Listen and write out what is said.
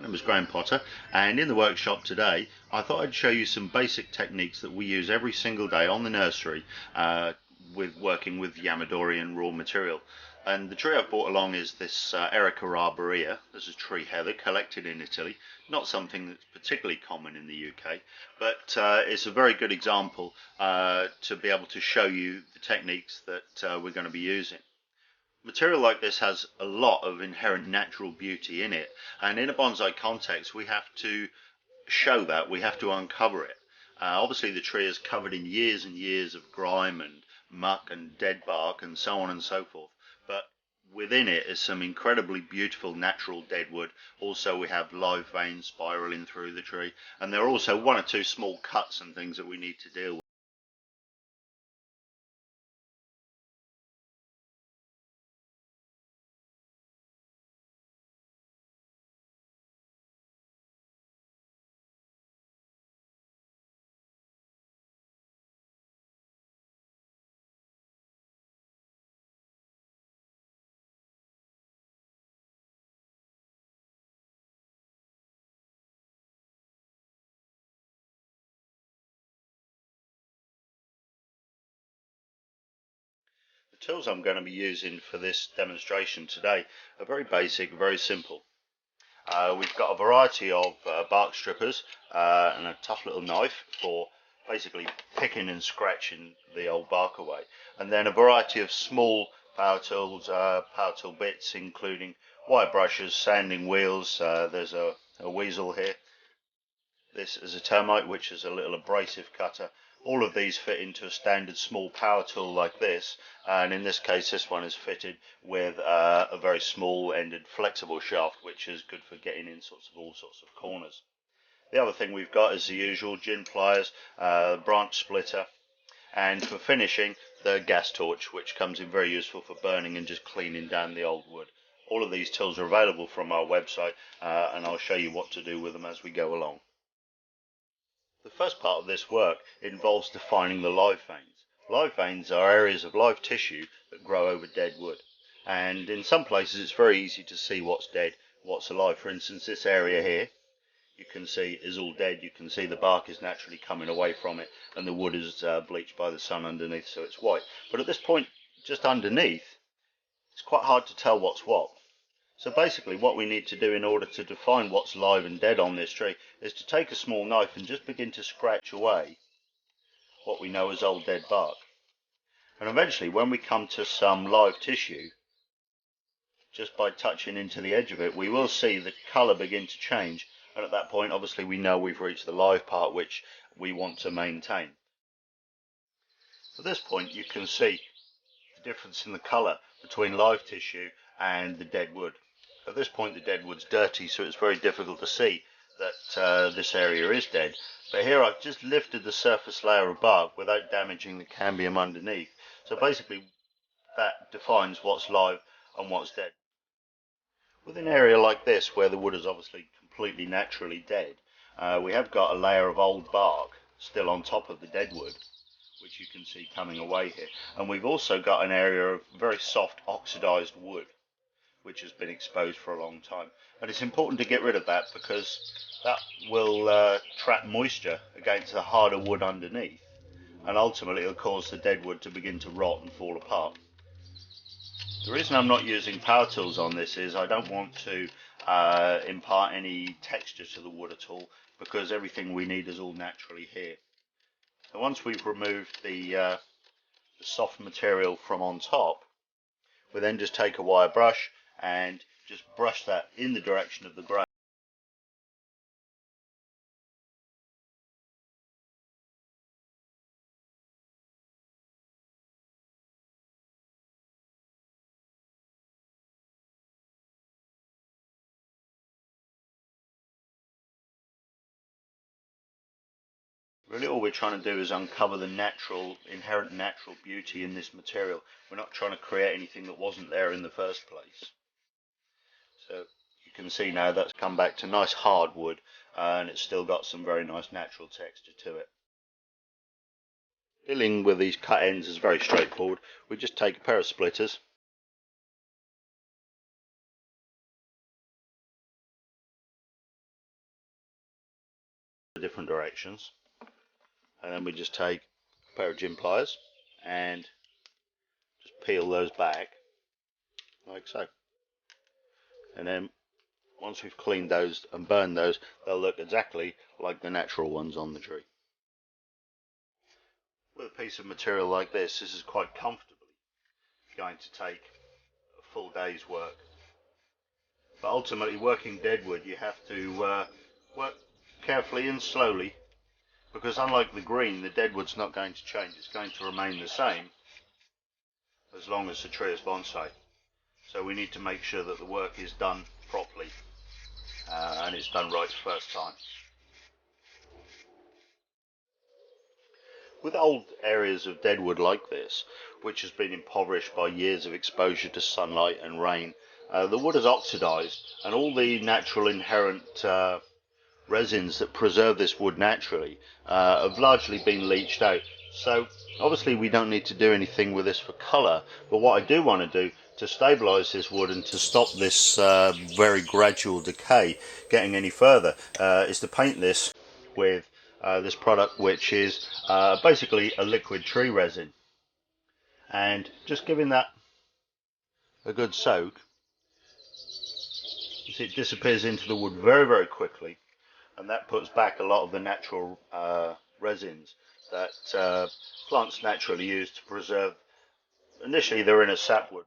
My name is Graham Potter, and in the workshop today I thought I'd show you some basic techniques that we use every single day on the nursery with working with Yamadorian raw material. And the tree I've brought along is this Erica arborea. This is tree heather collected in Italy, not something that's particularly common in the UK, but it's a very good example to be able to show you the techniques that we're going to be using. Material like this has a lot of inherent natural beauty in it, and in a bonsai context we have to show that, we have to uncover it. Obviously the tree is covered in years and years of grime and muck and dead bark and so on and so forth, but within it is some incredibly beautiful natural deadwood. Also we have live veins spiraling through the tree, and there are also one or two small cuts and things that we need to deal with. The tools I'm going to be using for this demonstration today are very basic, very simple. We've got a variety of bark strippers and a tough little knife for basically picking and scratching the old bark away, and then a variety of small power tools, power tool bits, including wire brushes, sanding wheels. There's a weasel here. This is a termite, which is a little abrasive cutter. All of these fit into a standard small power tool like this, and in this case this one is fitted with a very small ended flexible shaft, which is good for getting in all sorts of corners. The other thing we've got is the usual gin pliers, branch splitter, and for finishing the gas torch, which comes in very useful for burning and just cleaning down the old wood. All of these tools are available from our website, and I'll show you what to do with them as we go along. The first part of this work involves defining the live veins. Live veins are areas of live tissue that grow over dead wood, and in some places it's very easy to see what's dead, what's alive. For instance, this area here you can see is all dead. You can see the bark is naturally coming away from it, and the wood is bleached by the sun underneath, so it's white. But at this point, just underneath, it's quite hard to tell what's what. So basically what we need to do in order to define what's live and dead on this tree is to take a small knife and just begin to scratch away what we know as old dead bark. And eventually when we come to some live tissue, just by touching into the edge of it, we will see the colour begin to change, and at that point obviously we know we've reached the live part, which we want to maintain. At this point you can see the difference in the colour between live tissue and the dead wood. At this point the dead wood's dirty, so it's very difficult to see that this area is dead. But here I've just lifted the surface layer of bark without damaging the cambium underneath. So basically that defines what's live and what's dead. With an area like this, where the wood is obviously completely naturally dead, we have got a layer of old bark still on top of the dead wood, which you can see coming away here. And we've also got an area of very soft oxidized wood, which has been exposed for a long time. And it's important to get rid of that, because that will trap moisture against the harder wood underneath, and ultimately it'll cause the dead wood to begin to rot and fall apart. The reason I'm not using power tools on this is I don't want to impart any texture to the wood at all, because everything we need is all naturally here. So once we've removed the soft material from on top, we then just take a wire brush and just brush that in the direction of the grain. Really all we're trying to do is uncover the inherent natural beauty in this material. We're not trying to create anything that wasn't there in the first place. So you can see now that's come back to nice hardwood, and it's still got some very nice natural texture to it. Dealing with these cut ends is very straightforward. We just take a pair of splitters, different directions, and then we just take a pair of gym pliers and just peel those back like so. And then once we've cleaned those and burned those, they'll look exactly like the natural ones on the tree. With a piece of material like this is quite comfortably going to take a full day's work. But ultimately, working deadwood, you have to work carefully and slowly, because unlike the green, the deadwood's not going to change. It's going to remain the same as long as the tree is bonsai. So we need to make sure that the work is done properly and it's done right the first time. With old areas of deadwood like this, which has been impoverished by years of exposure to sunlight and rain, the wood has oxidized, and all the natural inherent resins that preserve this wood naturally have largely been leached out. So obviously we don't need to do anything with this for colour, but what I do want to do to stabilise this wood and to stop this very gradual decay getting any further is to paint this with this product, which is basically a liquid tree resin, and just giving that a good soak, it disappears into the wood very quickly, and that puts back a lot of the natural resins that plants naturally use to preserve. Initially they're in a sapwood,